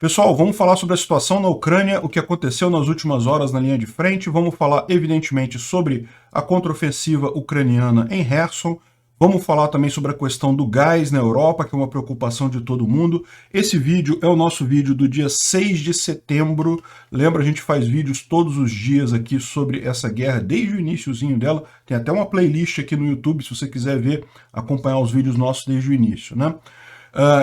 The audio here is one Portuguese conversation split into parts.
Pessoal, vamos falar sobre a situação na Ucrânia, o que aconteceu nas últimas horas na linha de frente. Vamos falar, evidentemente, sobre a contraofensiva ucraniana em Kherson. Vamos falar também sobre a questão do gás na Europa, que é uma preocupação de todo mundo. Esse vídeo é o nosso vídeo do dia 6 de setembro. Lembra, a gente faz vídeos todos os dias aqui sobre essa guerra, desde o iniciozinho dela. Tem até uma playlist aqui no YouTube, se você quiser ver, acompanhar os vídeos nossos desde o início, né?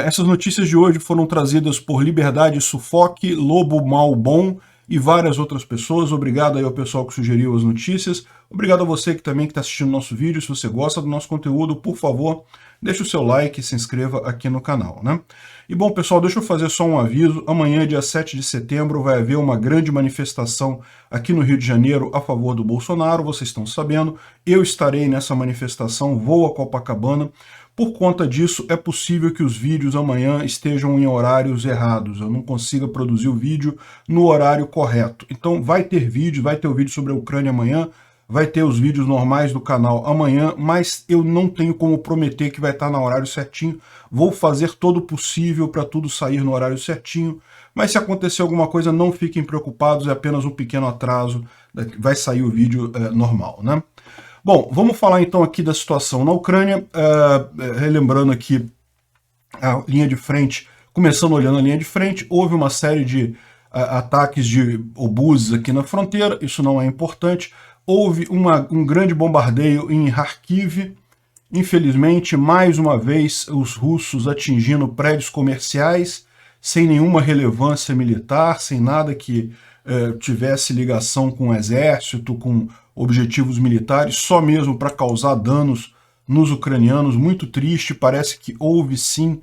Essas notícias de hoje foram trazidas por Liberdade Sufoque, Lobo Mal Bom e várias outras pessoas. Obrigado aí ao pessoal que sugeriu as notícias. Obrigado a você que também está assistindo o nosso vídeo. Se você gosta do nosso conteúdo, por favor, deixe o seu like e se inscreva aqui no canal, né? E bom, pessoal, deixa eu fazer só um aviso. Amanhã, dia 7 de setembro, vai haver uma grande manifestação aqui no Rio de Janeiro a favor do Bolsonaro. Vocês estão sabendo. Eu estarei nessa manifestação, vou a Copacabana. Por conta disso, é possível que os vídeos amanhã estejam em horários errados. Eu não consiga produzir o vídeo no horário correto. Então vai ter vídeo, vai ter o vídeo sobre a Ucrânia amanhã, vai ter os vídeos normais do canal amanhã, mas eu não tenho como prometer que vai estar no horário certinho. Vou fazer todo o possível para tudo sair no horário certinho. Mas se acontecer alguma coisa, não fiquem preocupados, é apenas um pequeno atraso. Vai sair o vídeo normal, né? Bom, vamos falar então aqui da situação na Ucrânia, relembrando aqui a linha de frente, começando olhando a linha de frente, houve uma série de ataques de obuses aqui na fronteira, isso não é importante, houve um grande bombardeio em Kharkiv, infelizmente, mais uma vez, os russos atingindo prédios comerciais, sem nenhuma relevância militar, sem nada que tivesse ligação com o exército, com objetivos militares, só mesmo para causar danos nos ucranianos. Muito triste, parece que houve sim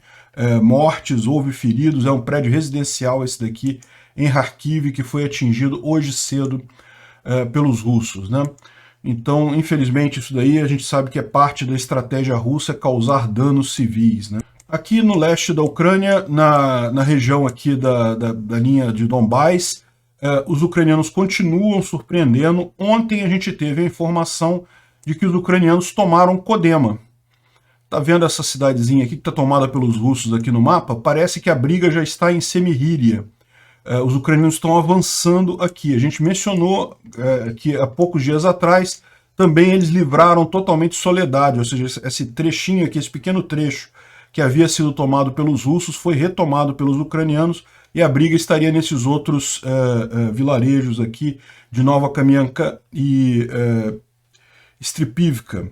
mortes, houve feridos. É um prédio residencial esse daqui em Kharkiv, que foi atingido hoje cedo pelos russos, né? Então, infelizmente, isso daí a gente sabe que é parte da estratégia russa, causar danos civis, né? Aqui no leste da Ucrânia, na região aqui da linha de Donbás, os ucranianos continuam surpreendendo. Ontem a gente teve a informação de que os ucranianos tomaram Kodema. Tá vendo essa cidadezinha aqui que está tomada pelos russos aqui no mapa? Parece que a briga já está em Semiriia. Os ucranianos estão avançando aqui. A gente mencionou que há poucos dias atrás também eles livraram totalmente Soledade, ou seja, esse trechinho aqui, esse pequeno trecho que havia sido tomado pelos russos foi retomado pelos ucranianos, e a briga estaria nesses outros vilarejos aqui de Nova Kamianka e Stripivka.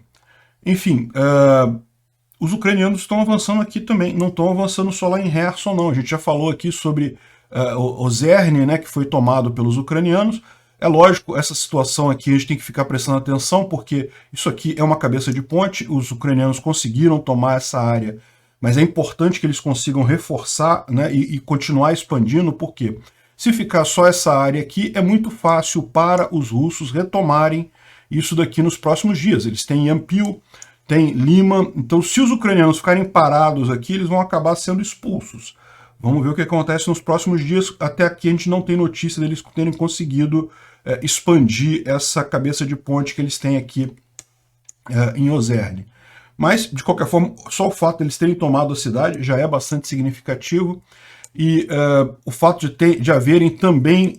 Enfim, os ucranianos estão avançando aqui também, não estão avançando só lá em Kherson, não. A gente já falou aqui sobre Ozerny, né, que foi tomado pelos ucranianos. É lógico, essa situação aqui a gente tem que ficar prestando atenção, porque isso aqui é uma cabeça de ponte, os ucranianos conseguiram tomar essa área, mas é importante que eles consigam reforçar, né, e continuar expandindo, porque se ficar só essa área aqui, é muito fácil para os russos retomarem isso daqui nos próximos dias. Eles têm Yampil, tem Lima, então se os ucranianos ficarem parados aqui, eles vão acabar sendo expulsos. Vamos ver o que acontece nos próximos dias. Até aqui a gente não tem notícia deles terem conseguido expandir essa cabeça de ponte que eles têm aqui em Ozerny. Mas, de qualquer forma, só o fato de eles terem tomado a cidade já é bastante significativo. E o fato de haverem também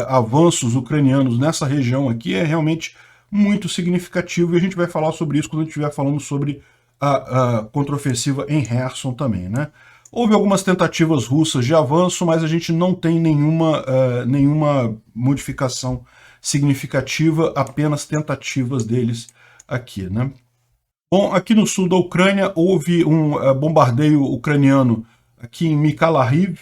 avanços ucranianos nessa região aqui é realmente muito significativo. E a gente vai falar sobre isso quando a gente estiver falando sobre a contraofensiva em Kherson também, né? Houve algumas tentativas russas de avanço, mas a gente não tem nenhuma modificação significativa, apenas tentativas deles aqui, né? Bom, aqui no sul da Ucrânia houve um bombardeio ucraniano aqui em Mykolaiv.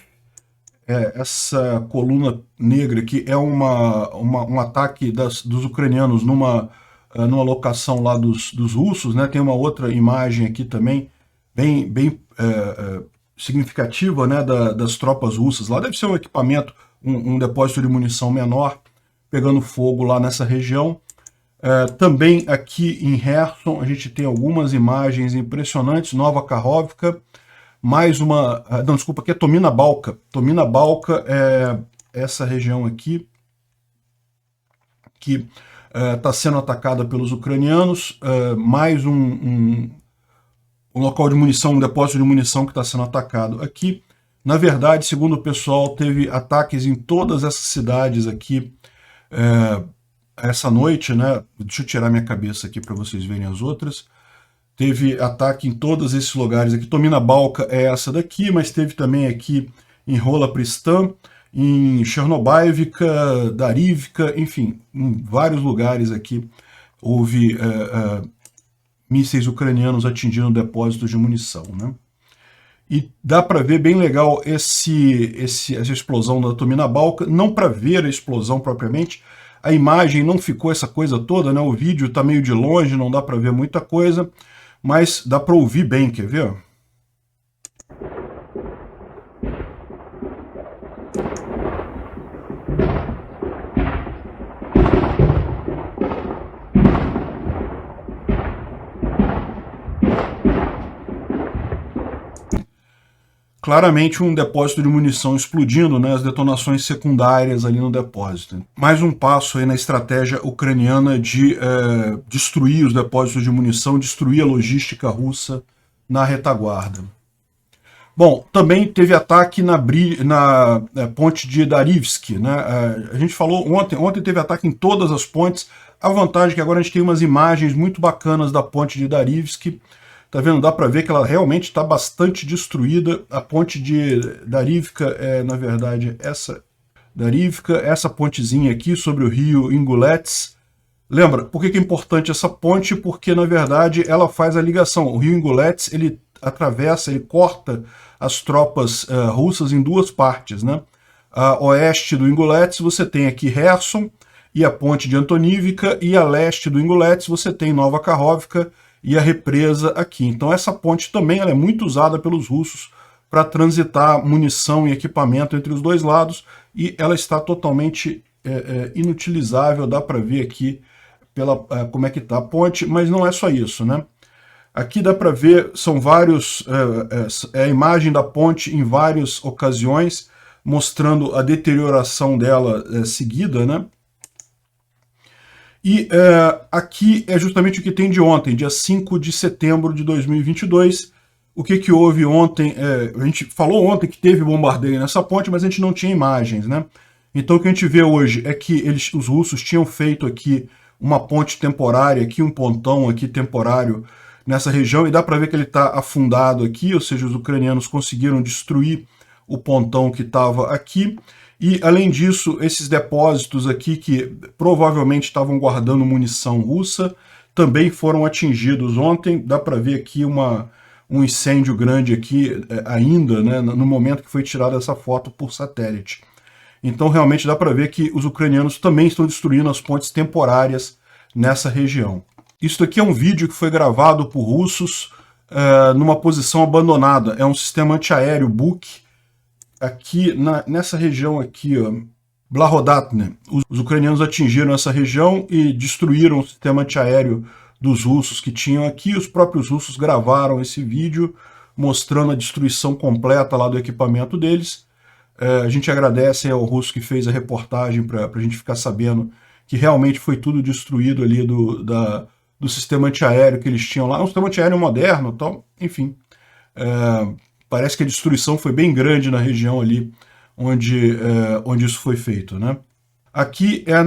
Essa coluna negra aqui é um ataque dos ucranianos numa locação lá dos russos, né? Tem uma outra imagem aqui também, bem significativa, né, das tropas russas. Lá deve ser um equipamento, um depósito de munição menor, pegando fogo lá nessa região. Também aqui em Kherson a gente tem algumas imagens impressionantes. Nova Kakhovka, mais uma... não, desculpa, aqui é Tomina Balka. Tomina Balka é essa região aqui que está sendo atacada pelos ucranianos. Mais um local de munição, um depósito de munição que está sendo atacado aqui. Na verdade, segundo o pessoal, teve ataques em todas essas cidades aqui essa noite, né? Deixa eu tirar minha cabeça aqui para vocês verem as outras. Teve ataque em todos esses lugares aqui. Tomina Balka é essa daqui, mas teve também aqui em Rola Pristan, em Chernobyivka, Darivka, enfim, em vários lugares aqui houve mísseis ucranianos atingindo depósitos de munição, né? E dá para ver bem legal essa explosão da Tomina Balka, não para ver a explosão propriamente, a imagem não ficou essa coisa toda, né? O vídeo está meio de longe, não dá para ver muita coisa, mas dá para ouvir bem, quer ver? Claramente um depósito de munição explodindo, né, as detonações secundárias ali no depósito. Mais um passo aí na estratégia ucraniana de destruir os depósitos de munição, destruir a logística russa na retaguarda. Bom, também teve ataque na ponte de Darivsk, né? A gente falou ontem teve ataque em todas as pontes. A vantagem é que agora a gente tem umas imagens muito bacanas da ponte de Darivsk. Tá vendo? Dá para ver que ela realmente está bastante destruída. A ponte de Darivka é, na verdade, essa pontezinha aqui sobre o rio Ingulets. Lembra, por que é importante essa ponte? Porque, na verdade, ela faz a ligação. O rio Ingulets, ele atravessa, ele corta as tropas russas em duas partes, né? A oeste do Ingulets você tem aqui Kherson e a ponte de Antonivka, e a leste do Ingulets você tem Nova Kakhovka e a represa aqui. Então essa ponte também ela é muito usada pelos russos para transitar munição e equipamento entre os dois lados, e ela está totalmente inutilizável. Dá para ver aqui como é que está a ponte, mas não é só isso, né? Aqui dá para ver, são vários, a imagem da ponte em várias ocasiões, mostrando a deterioração dela seguida, né? E aqui é justamente o que tem de ontem, dia 5 de setembro de 2022. O que houve ontem? A gente falou ontem que teve bombardeio nessa ponte, mas a gente não tinha imagens, né? Então o que a gente vê hoje é que os russos tinham feito aqui uma ponte temporária, aqui um pontão aqui temporário nessa região, e dá para ver que ele está afundado aqui, ou seja, os ucranianos conseguiram destruir o pontão que estava aqui. E, além disso, esses depósitos aqui, que provavelmente estavam guardando munição russa, também foram atingidos ontem. Dá para ver aqui um incêndio grande aqui ainda, né, no momento que foi tirada essa foto por satélite. Então, realmente, dá para ver que os ucranianos também estão destruindo as pontes temporárias nessa região. Isso aqui é um vídeo que foi gravado por russos numa posição abandonada. É um sistema antiaéreo Buk, aqui nessa região aqui, ó, Blahodatne. Os ucranianos atingiram essa região e destruíram o sistema antiaéreo dos russos que tinham aqui. Os próprios russos gravaram esse vídeo mostrando a destruição completa lá do equipamento deles. A gente agradece ao russo que fez a reportagem para a gente ficar sabendo que realmente foi tudo destruído ali do sistema antiaéreo que eles tinham lá. Um sistema antiaéreo moderno, então, enfim. Parece que a destruição foi bem grande na região ali onde isso foi feito, né? Aqui é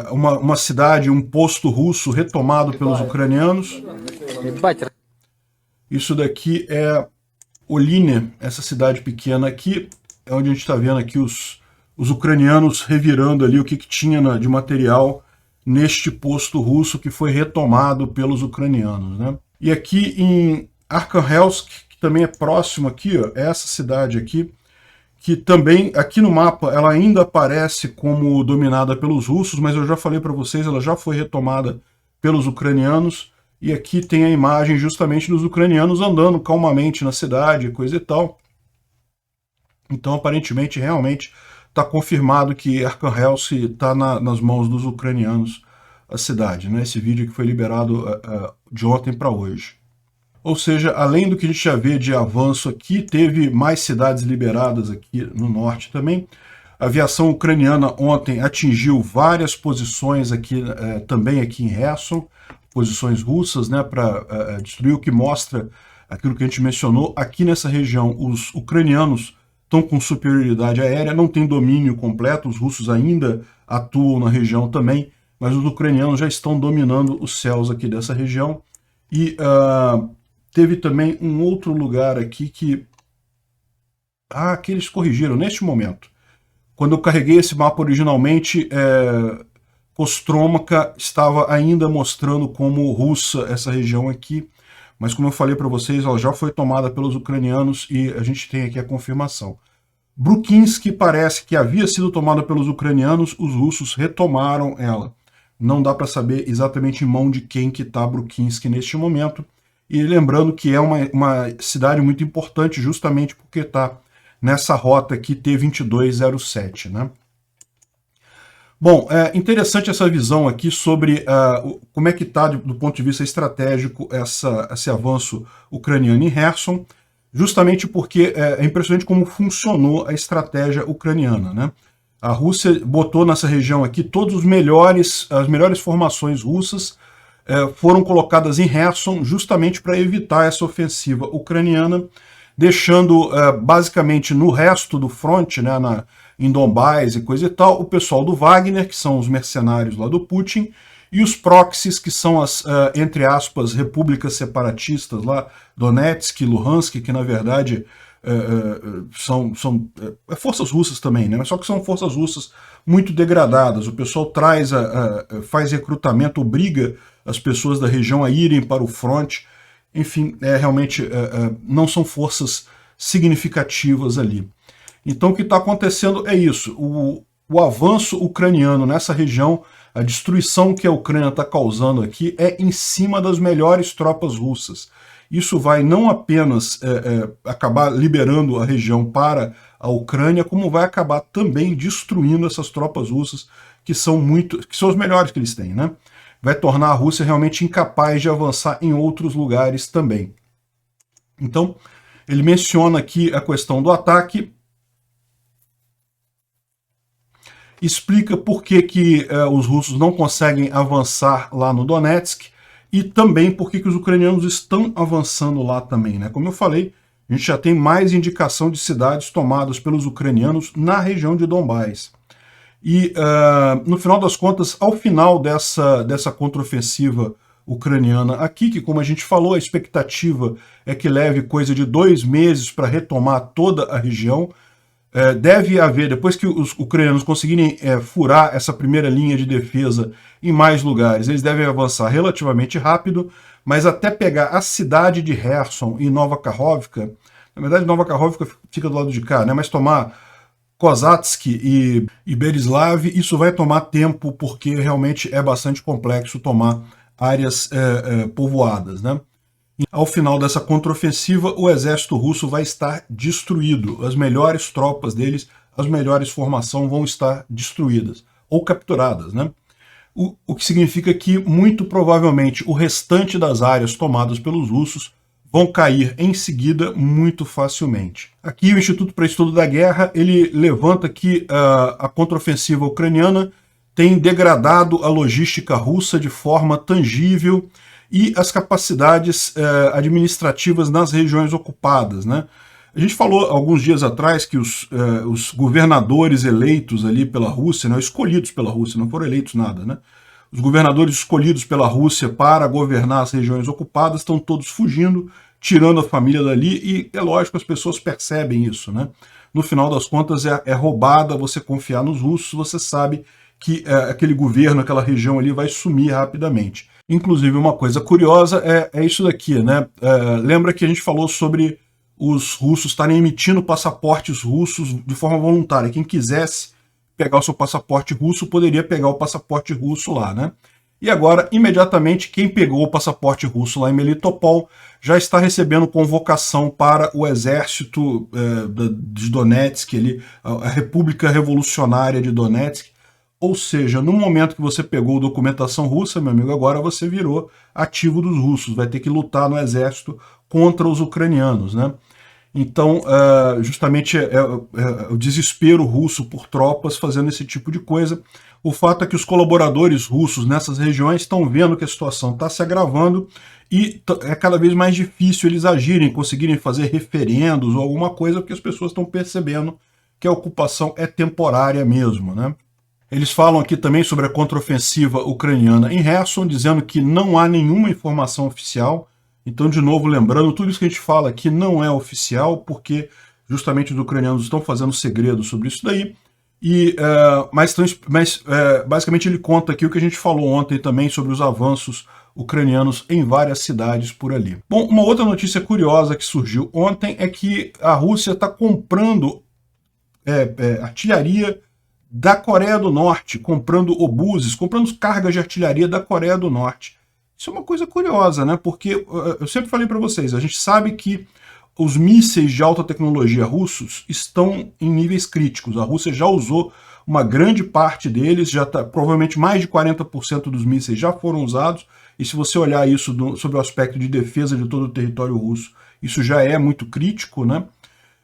uma cidade, um posto russo retomado pelos ucranianos. Isso daqui é Oline, essa cidade pequena aqui, é onde a gente está vendo aqui os ucranianos revirando ali o que tinha de material neste posto russo que foi retomado pelos ucranianos, né? E aqui em Arkhangelsk, que também é próximo aqui, ó, é essa cidade aqui, que também, aqui no mapa, ela ainda aparece como dominada pelos russos, mas eu já falei para vocês, ela já foi retomada pelos ucranianos, e aqui tem a imagem justamente dos ucranianos andando calmamente na cidade, coisa e tal. Então, aparentemente, realmente, está confirmado que Arkhangelsk está nas mãos dos ucranianos, a cidade, né? Esse vídeo que foi liberado de ontem para hoje. Ou seja, além do que a gente já vê de avanço aqui, teve mais cidades liberadas aqui no norte também. A aviação ucraniana ontem atingiu várias posições aqui, também aqui em Kherson, posições russas, né, para destruir, o que mostra aquilo que a gente mencionou, aqui nessa região os ucranianos estão com superioridade aérea, não tem domínio completo, os russos ainda atuam na região também, mas os ucranianos já estão dominando os céus aqui dessa região. E teve também um outro lugar aqui que eles corrigiram neste momento. Quando eu carreguei esse mapa originalmente, Kostromka estava ainda mostrando como russa essa região aqui, mas como eu falei para vocês, ela já foi tomada pelos ucranianos e a gente tem aqui a confirmação. Brukinsk parece que havia sido tomada pelos ucranianos, os russos retomaram ela. Não dá para saber exatamente em mão de quem que está Brukinsk neste momento. E lembrando que é uma cidade muito importante justamente porque está nessa rota aqui T-2207, né? Bom, é interessante essa visão aqui sobre como é que está, do ponto de vista estratégico, esse avanço ucraniano em Kherson, justamente porque é impressionante como funcionou a estratégia ucraniana, né? A Rússia botou nessa região aqui todos as melhores formações russas foram colocadas em Kherson justamente para evitar essa ofensiva ucraniana, deixando basicamente no resto do fronte, né, em Donbás e coisa e tal, o pessoal do Wagner, que são os mercenários lá do Putin, e os proxies, que são as, entre aspas, repúblicas separatistas lá, Donetsk e Luhansk, que na verdade são forças russas também, né? Só que são forças russas muito degradadas. O pessoal faz recrutamento, obriga as pessoas da região a irem para o fronte. Enfim, realmente não são forças significativas ali. Então o que está acontecendo é isso, o avanço ucraniano nessa região, a destruição que a Ucrânia está causando aqui é em cima das melhores tropas russas. Isso vai não apenas acabar liberando a região para a Ucrânia, como vai acabar também destruindo essas tropas russas, que são os melhores que eles têm, né? Vai tornar a Rússia realmente incapaz de avançar em outros lugares também. Então, ele menciona aqui a questão do ataque, explica por que os russos não conseguem avançar lá no Donetsk e também por que os ucranianos estão avançando lá também, né? Como eu falei, a gente já tem mais indicação de cidades tomadas pelos ucranianos na região de Donbás. E, no final das contas, ao final dessa contraofensiva ucraniana aqui, que como a gente falou, a expectativa é que leve coisa de 2 meses para retomar toda a região, deve haver, depois que os ucranianos conseguirem furar essa primeira linha de defesa em mais lugares, eles devem avançar relativamente rápido, mas até pegar a cidade de Kherson e Nova Kakhovka, na verdade Nova Kakhovka fica do lado de cá, né, mas tomar Kozatsk e Berislav, isso vai tomar tempo, porque realmente é bastante complexo tomar áreas povoadas, né? Ao final dessa contraofensiva, o exército russo vai estar destruído. As melhores tropas deles, as melhores formações vão estar destruídas, ou capturadas, né? O que significa que, muito provavelmente, o restante das áreas tomadas pelos russos vão cair em seguida muito facilmente. Aqui o Instituto para Estudo da Guerra, ele levanta que a contraofensiva ucraniana tem degradado a logística russa de forma tangível e as capacidades administrativas nas regiões ocupadas, né? A gente falou alguns dias atrás que os governadores eleitos ali pela Rússia, né, escolhidos pela Rússia, não foram eleitos nada, né? Os governadores escolhidos pela Rússia para governar as regiões ocupadas estão todos fugindo, tirando a família dali, e é lógico, as pessoas percebem isso, né? No final das contas é roubada você confiar nos russos, você sabe que aquele governo, aquela região ali vai sumir rapidamente. Inclusive, uma coisa curiosa é isso daqui, né? Lembra que a gente falou sobre os russos estarem emitindo passaportes russos de forma voluntária. Quem quisesse pegar o seu passaporte russo poderia pegar o passaporte russo lá, né? E agora, imediatamente, quem pegou o passaporte russo lá em Melitopol já está recebendo convocação para o exército de Donetsk, a República Revolucionária de Donetsk. Ou seja, no momento que você pegou documentação russa, meu amigo, agora você virou ativo dos russos, vai ter que lutar no exército contra os ucranianos, né? Então, justamente o desespero russo por tropas fazendo esse tipo de coisa. O fato é que os colaboradores russos nessas regiões estão vendo que a situação está se agravando e é cada vez mais difícil eles agirem, conseguirem fazer referendos ou alguma coisa, porque as pessoas estão percebendo que a ocupação é temporária mesmo, né? Eles falam aqui também sobre a contraofensiva ucraniana em Kherson, dizendo que não há nenhuma informação oficial. Então, de novo, lembrando, tudo isso que a gente fala aqui não é oficial, porque justamente os ucranianos estão fazendo segredo sobre isso daí. Mas basicamente ele conta aqui o que a gente falou ontem também sobre os avanços ucranianos em várias cidades por ali. Bom, uma outra notícia curiosa que surgiu ontem é que a Rússia está comprando artilharia da Coreia do Norte, comprando obuses, comprando cargas de artilharia da Coreia do Norte. Isso é uma coisa curiosa, né? Porque eu sempre falei para vocês, a gente sabe que os mísseis de alta tecnologia russos estão em níveis críticos. A Rússia já usou uma grande parte deles, já tá, provavelmente mais de 40% dos mísseis já foram usados, e se você olhar isso sob o aspecto de defesa de todo o território russo, isso já é muito crítico, né?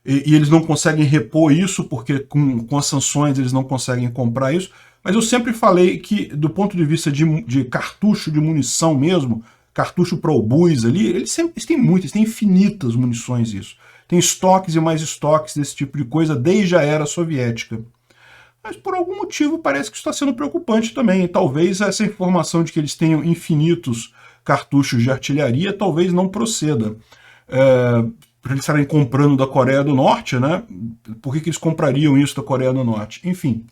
E eles não conseguem repor isso, porque com as sanções eles não conseguem comprar isso. Mas eu sempre falei que, do ponto de vista de cartucho de munição mesmo, cartucho para obus ali, eles têm muitas, têm infinitas munições isso. Tem estoques e mais estoques desse tipo de coisa desde a era soviética. Mas por algum motivo parece que isso está sendo preocupante também. Talvez essa informação de que eles tenham infinitos cartuchos de artilharia talvez não proceda. Para eles estarem comprando da Coreia do Norte, né? Por que eles comprariam isso da Coreia do Norte? Enfim.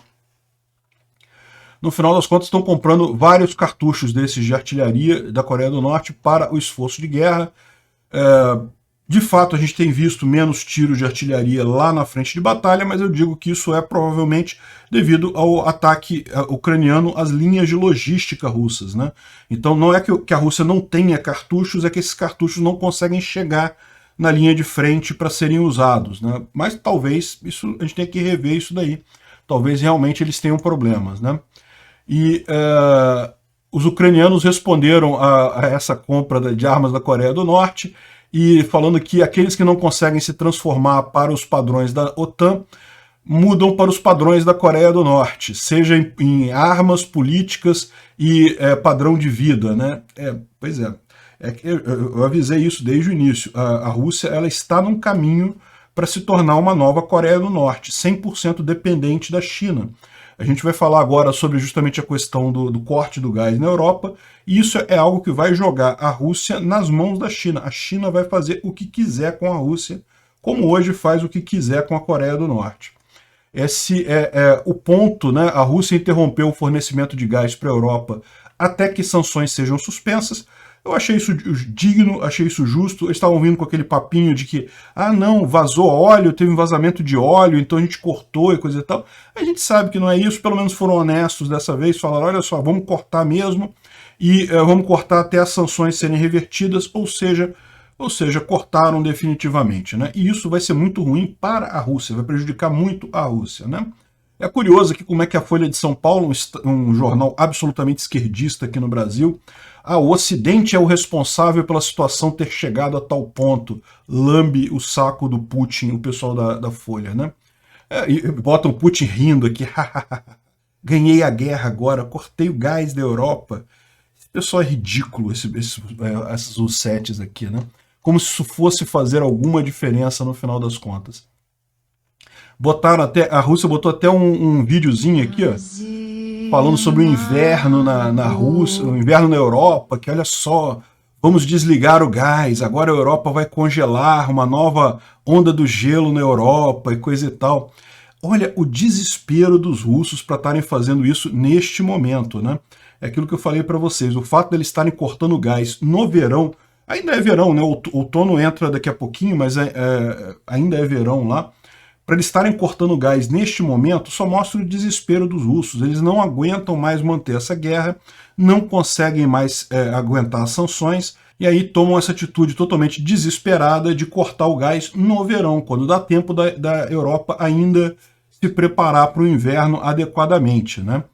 No final das contas, estão comprando vários cartuchos desses de artilharia da Coreia do Norte para o esforço de guerra. De fato, a gente tem visto menos tiros de artilharia lá na frente de batalha, mas eu digo que isso é provavelmente devido ao ataque ucraniano às linhas de logística russas, né? Então não é que a Rússia não tenha cartuchos, é que esses cartuchos não conseguem chegar na linha de frente para serem usados, né? Mas talvez a gente tenha que rever isso daí. Talvez realmente eles tenham problemas, né? E os ucranianos responderam a essa compra de armas da Coreia do Norte e falando que aqueles que não conseguem se transformar para os padrões da OTAN mudam para os padrões da Coreia do Norte, seja em armas, políticas e padrão de vida, né? Pois é. Eu avisei isso desde o início. A Rússia ela está num caminho para se tornar uma nova Coreia do Norte, 100% dependente da China. A gente vai falar agora sobre justamente a questão do corte do gás na Europa, e isso é algo que vai jogar a Rússia nas mãos da China. A China vai fazer o que quiser com a Rússia, como hoje faz o que quiser com a Coreia do Norte. Esse é o ponto, né? A Rússia interrompeu o fornecimento de gás para a Europa até que sanções sejam suspensas. Eu achei isso digno, achei isso justo. Eles estavam vindo com aquele papinho de que, não, vazou óleo, teve um vazamento de óleo, então a gente cortou e coisa e tal. A gente sabe que não é isso, pelo menos foram honestos dessa vez, falaram, olha só, vamos cortar mesmo, e vamos cortar até as sanções serem revertidas, ou seja, cortaram definitivamente, né? E isso vai ser muito ruim para a Rússia, vai prejudicar muito a Rússia, né? É curioso aqui como é que a Folha de São Paulo, um jornal absolutamente esquerdista aqui no Brasil, o Ocidente é o responsável pela situação ter chegado a tal ponto, lambe o saco do Putin, o pessoal da Folha, né? E botam o Putin rindo aqui, ganhei a guerra agora, cortei o gás da Europa. Esse pessoal é ridículo, esses ussetes aqui, né? Como se isso fosse fazer alguma diferença no final das contas. A Rússia botou até um videozinho aqui, ó, falando sobre o inverno na Rússia, o inverno na Europa, que olha só, vamos desligar o gás, agora a Europa vai congelar, uma nova onda do gelo na Europa e coisa e tal. Olha o desespero dos russos para estarem fazendo isso neste momento, né? É aquilo que eu falei para vocês, o fato de eles estarem cortando gás no verão, ainda é verão, né? O outono entra daqui a pouquinho, mas ainda é verão lá. Para eles estarem cortando gás neste momento, só mostra o desespero dos russos. Eles não aguentam mais manter essa guerra, não conseguem mais aguentar as sanções, e aí tomam essa atitude totalmente desesperada de cortar o gás no verão, quando dá tempo da Europa ainda se preparar para o inverno adequadamente, né?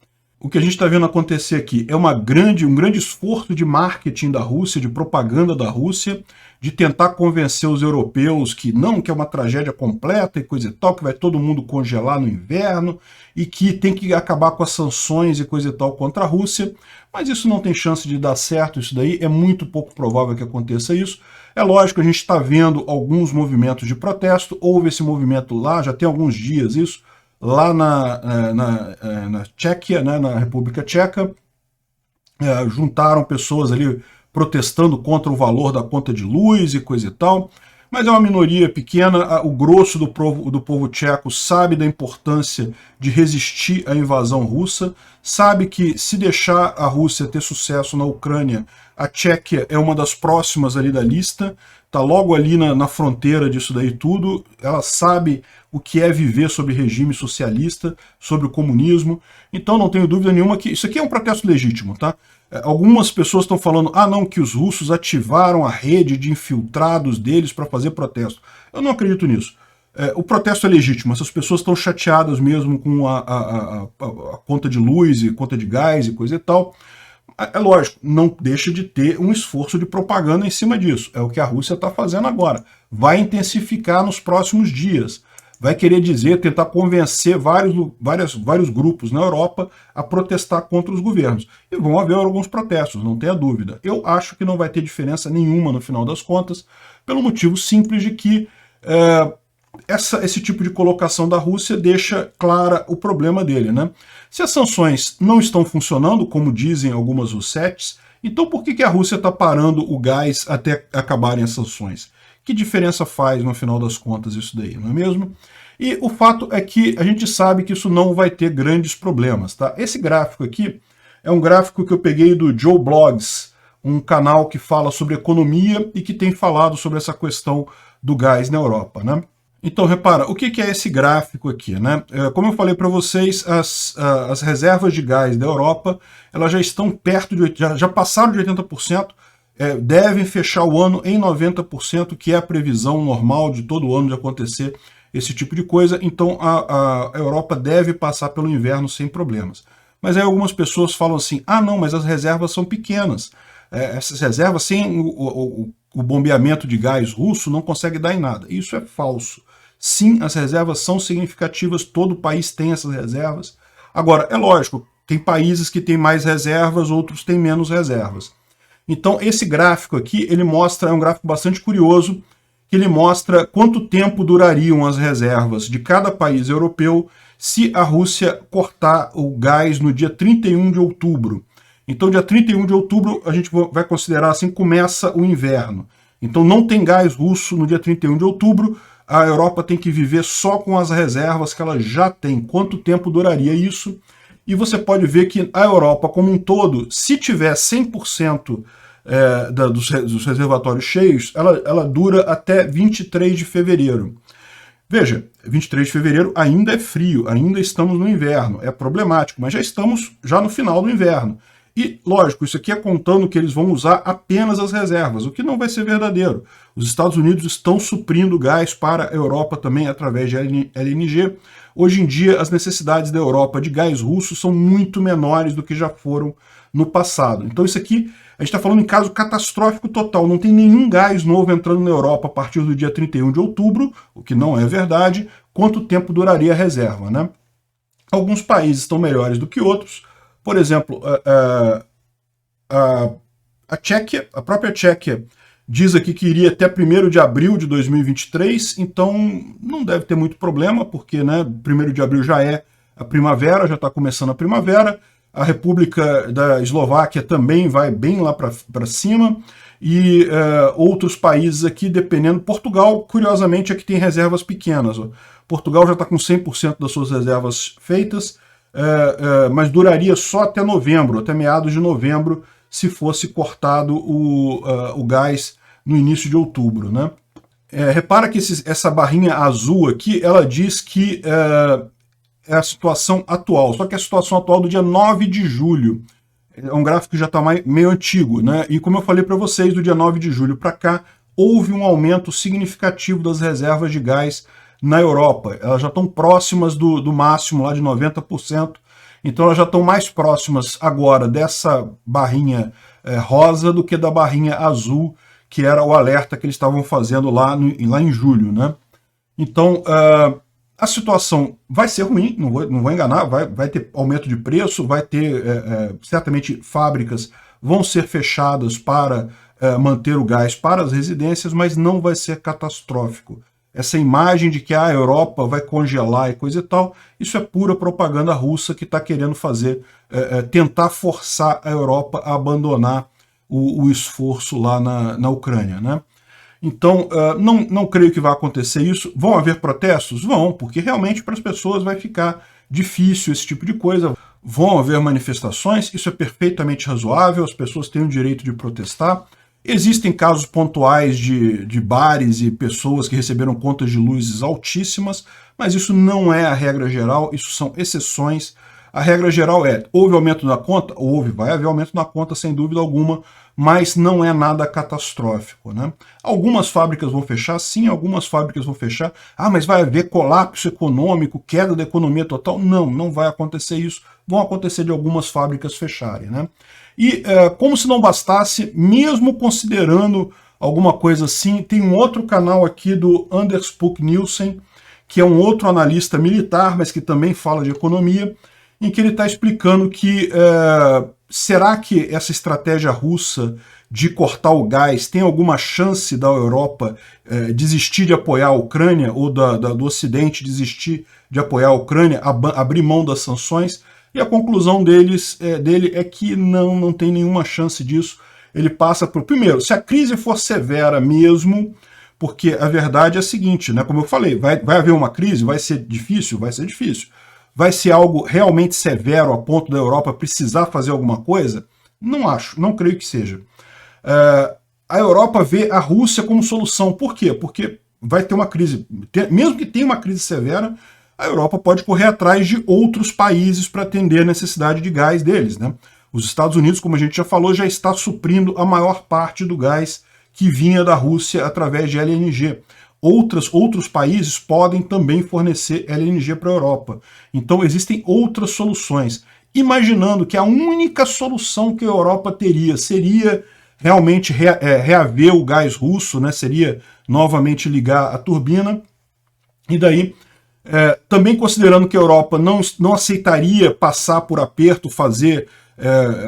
O que a gente está vendo acontecer aqui é um grande esforço de marketing da Rússia, de propaganda da Rússia, de tentar convencer os europeus que não, que é uma tragédia completa e coisa e tal, que vai todo mundo congelar no inverno e que tem que acabar com as sanções e coisa e tal contra a Rússia, mas isso não tem chance de dar certo, isso daí é muito pouco provável que aconteça isso. É lógico, a gente está vendo alguns movimentos de protesto, houve esse movimento lá, já tem alguns dias isso, lá na Tchequia, né, na República Tcheca, juntaram pessoas ali protestando contra o valor da conta de luz e coisa e tal, mas é uma minoria pequena. O grosso do povo tcheco sabe da importância de resistir à invasão russa, sabe que se deixar a Rússia ter sucesso na Ucrânia, a Tchequia é uma das próximas ali da lista, está logo ali na fronteira disso daí tudo, ela sabe o que é viver sob regime socialista, sobre o comunismo, então não tenho dúvida nenhuma que isso aqui é um protesto legítimo, tá? Algumas pessoas estão falando, não, que os russos ativaram a rede de infiltrados deles para fazer protesto. Eu não acredito nisso. O protesto é legítimo, essas pessoas estão chateadas mesmo com a conta de luz e conta de gás e coisa e tal. É lógico, não deixa de ter um esforço de propaganda em cima disso. É o que a Rússia está fazendo agora. Vai intensificar nos próximos dias. Vai querer dizer, tentar convencer vários grupos na Europa a protestar contra os governos. E vão haver alguns protestos, não tenha dúvida. Eu acho que não vai ter diferença nenhuma no final das contas, pelo motivo simples de que esse tipo de colocação da Rússia deixa clara o problema dele, né? Se as sanções não estão funcionando, como dizem algumas russetes, então por que a Rússia está parando o gás até acabarem as sanções? Que diferença faz, no final das contas, isso daí, não é mesmo? E o fato é que a gente sabe que isso não vai ter grandes problemas, tá? Esse gráfico aqui é um gráfico que eu peguei do Joe Blogs, um canal que fala sobre economia e que tem falado sobre essa questão do gás na Europa, né? Então, repara, o que é esse gráfico aqui, né? Como eu falei para vocês, as reservas de gás da Europa, elas já estão perto de, já passaram de 80%, devem fechar o ano em 90%, que é a previsão normal de todo ano de acontecer esse tipo de coisa, então a Europa deve passar pelo inverno sem problemas. Mas aí algumas pessoas falam assim, não, mas as reservas são pequenas, essas reservas sem o bombeamento de gás russo não consegue dar em nada. Isso é falso. Sim, as reservas são significativas, todo país tem essas reservas. Agora, é lógico, tem países que têm mais reservas, outros têm menos reservas. Então, esse gráfico aqui, ele mostra, é um gráfico bastante curioso, que ele mostra quanto tempo durariam as reservas de cada país europeu se a Rússia cortar o gás no dia 31 de outubro. Então, dia 31 de outubro, a gente vai considerar assim, começa o inverno. Então, não tem gás russo no dia 31 de outubro, a Europa tem que viver só com as reservas que ela já tem. Quanto tempo duraria isso? E você pode ver que a Europa como um todo, se tiver 100% dos reservatórios cheios, ela dura até 23 de fevereiro. Veja, 23 de fevereiro ainda é frio, ainda estamos no inverno, é problemático, mas já estamos no final do inverno. E, lógico, isso aqui é contando que eles vão usar apenas as reservas, o que não vai ser verdadeiro. Os Estados Unidos estão suprindo gás para a Europa também através de LNG. Hoje em dia, as necessidades da Europa de gás russo são muito menores do que já foram no passado. Então isso aqui, a gente está falando em caso catastrófico total, não tem nenhum gás novo entrando na Europa a partir do dia 31 de outubro, o que não é verdade. Quanto tempo duraria a reserva, né? Alguns países estão melhores do que outros. Por exemplo, a Tchequia, a própria Tchequia, diz aqui que iria até 1º de abril de 2023, então não deve ter muito problema, porque 1º de abril já é a primavera, já está começando a primavera. A República da Eslováquia também vai bem lá para cima, e outros países aqui, dependendo. Portugal, curiosamente, é que tem reservas pequenas. Portugal já está com 100% das suas reservas feitas, mas duraria só até novembro, até meados de novembro, se fosse cortado o gás no início de outubro, né? Repara que essa barrinha azul aqui, ela diz que é a situação atual, só que a situação atual do dia 9 de julho. É um gráfico que já está meio antigo, né? E como eu falei para vocês, do dia 9 de julho para cá, houve um aumento significativo das reservas de gás na Europa. Elas já estão próximas do máximo lá de 90%. Então elas já estão mais próximas agora dessa barrinha rosa do que da barrinha azul, que era o alerta que eles estavam fazendo lá em julho, né? Então, a situação vai ser ruim, não vou enganar, vai ter aumento de preço, vai ter, certamente, fábricas vão ser fechadas para manter o gás para as residências, mas não vai ser catastrófico. Essa imagem de que a Europa vai congelar e coisa e tal, isso é pura propaganda russa que está querendo fazer, tentar forçar a Europa a abandonar o esforço lá na Ucrânia, né? Então, não creio que vai acontecer isso. Vão haver protestos? Vão, porque realmente para as pessoas vai ficar difícil esse tipo de coisa. Vão haver manifestações, isso é perfeitamente razoável, as pessoas têm o direito de protestar. Existem casos pontuais de bares e pessoas que receberam contas de luzes altíssimas, mas isso não é a regra geral, isso são exceções. A regra geral é, houve aumento na conta? Houve, vai haver aumento na conta sem dúvida alguma, mas não é nada catastrófico, né? Algumas fábricas vão fechar, sim, algumas fábricas vão fechar. Ah, mas vai haver colapso econômico, queda da economia total? Não, não vai acontecer isso. Vão acontecer de algumas fábricas fecharem, né? E como se não bastasse, mesmo considerando alguma coisa assim, tem um outro canal aqui do Anders Puk Nielsen, que é um outro analista militar, mas que também fala de economia, em que ele está explicando que será que essa estratégia russa de cortar o gás tem alguma chance da Europa desistir de apoiar a Ucrânia, ou do Ocidente desistir de apoiar a Ucrânia, abrir mão das sanções? E a conclusão dele é que não tem nenhuma chance disso. Ele passa por, primeiro, se a crise for severa mesmo, porque a verdade é a seguinte, né? Como eu falei, vai haver uma crise, vai ser difícil, vai ser difícil. Vai ser algo realmente severo a ponto da Europa precisar fazer alguma coisa? Não acho, não creio que seja. A Europa vê a Rússia como solução. Por quê? Porque vai ter uma crise, mesmo que tenha uma crise severa, a Europa pode correr atrás de outros países para atender a necessidade de gás deles, né? Os Estados Unidos, como a gente já falou, já está suprindo a maior parte do gás que vinha da Rússia através de LNG. Outros países podem também fornecer LNG para a Europa. Então existem outras soluções. Imaginando que a única solução que a Europa teria seria realmente reaver o gás russo, né? Seria novamente ligar a turbina, e daí, também considerando que a Europa não aceitaria passar por aperto, fazer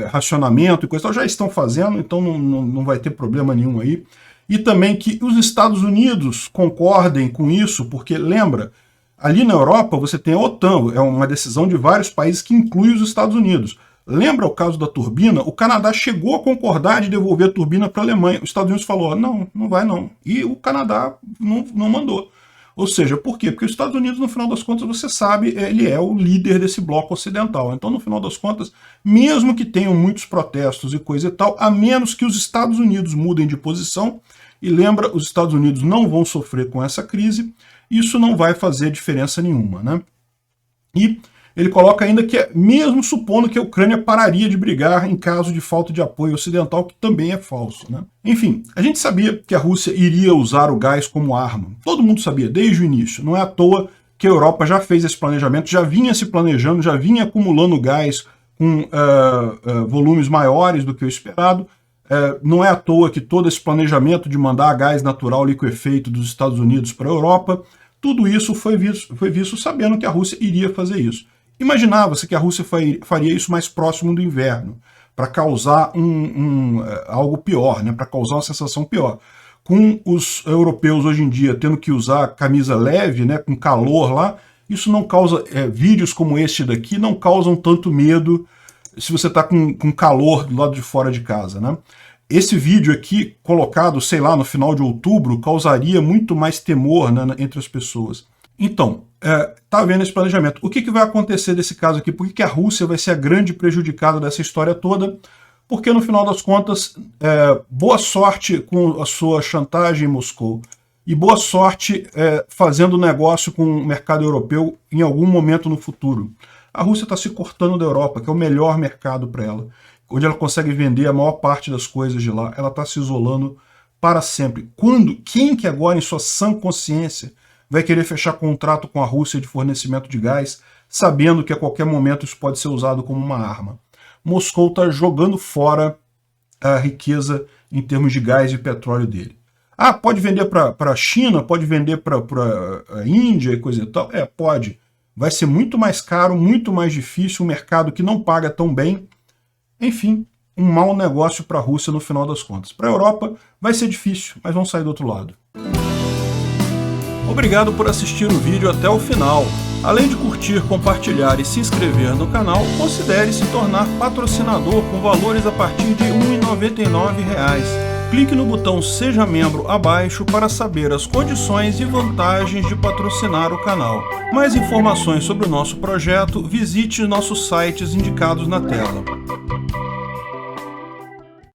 racionamento e coisa, já estão fazendo, então não vai ter problema nenhum aí. E também que os Estados Unidos concordem com isso, porque, lembra, ali na Europa você tem a OTAN, é uma decisão de vários países que inclui os Estados Unidos. Lembra o caso da turbina? O Canadá chegou a concordar de devolver a turbina para a Alemanha. Os Estados Unidos falou, não vai não. E o Canadá não mandou. Ou seja, por quê? Porque os Estados Unidos, no final das contas, você sabe, ele é o líder desse bloco ocidental. Então, no final das contas, mesmo que tenham muitos protestos e coisa e tal, a menos que os Estados Unidos mudem de posição, e lembra, os Estados Unidos não vão sofrer com essa crise, isso não vai fazer diferença nenhuma, né? E ele coloca ainda que, mesmo supondo que a Ucrânia pararia de brigar em caso de falta de apoio ocidental, que também é falso, né? Enfim, a gente sabia que a Rússia iria usar o gás como arma. Todo mundo sabia, desde o início. Não é à toa que a Europa já fez esse planejamento, já vinha se planejando, já vinha acumulando gás com volumes maiores do que o esperado. Não é à toa que todo esse planejamento de mandar gás natural liquefeito dos Estados Unidos para a Europa, tudo isso foi visto sabendo que a Rússia iria fazer isso. Imaginava-se que a Rússia faria isso mais próximo do inverno, para causar algo pior, né? Para causar uma sensação pior. Com os europeus hoje em dia tendo que usar camisa leve, né? Com calor lá, isso não causa, vídeos como este daqui não causam tanto medo se você está com calor do lado de fora de casa, né? Esse vídeo aqui, colocado, sei lá, no final de outubro, causaria muito mais temor, né, entre as pessoas. Então, tá havendo esse planejamento. O que vai acontecer desse caso aqui? Por que a Rússia vai ser a grande prejudicada dessa história toda? Porque, no final das contas, boa sorte com a sua chantagem em Moscou. E boa sorte fazendo negócio com o mercado europeu em algum momento no futuro. A Rússia está se cortando da Europa, que é o melhor mercado para ela, onde ela consegue vender a maior parte das coisas de lá. Ela está se isolando para sempre. Quem que agora, em sua sã consciência, vai querer fechar contrato com a Rússia de fornecimento de gás, sabendo que a qualquer momento isso pode ser usado como uma arma. Moscou está jogando fora a riqueza em termos de gás e petróleo dele. Ah, pode vender para a China, pode vender para a Índia e coisa e tal? Pode. Vai ser muito mais caro, muito mais difícil, um mercado que não paga tão bem. Enfim, um mau negócio para a Rússia no final das contas. Para a Europa vai ser difícil, mas vamos sair do outro lado. Obrigado por assistir o vídeo até o final. Além de curtir, compartilhar e se inscrever no canal, considere se tornar patrocinador com valores a partir de R$ 1,99. Clique no botão Seja Membro abaixo para saber as condições e vantagens de patrocinar o canal. Mais informações sobre o nosso projeto, visite nossos sites indicados na tela.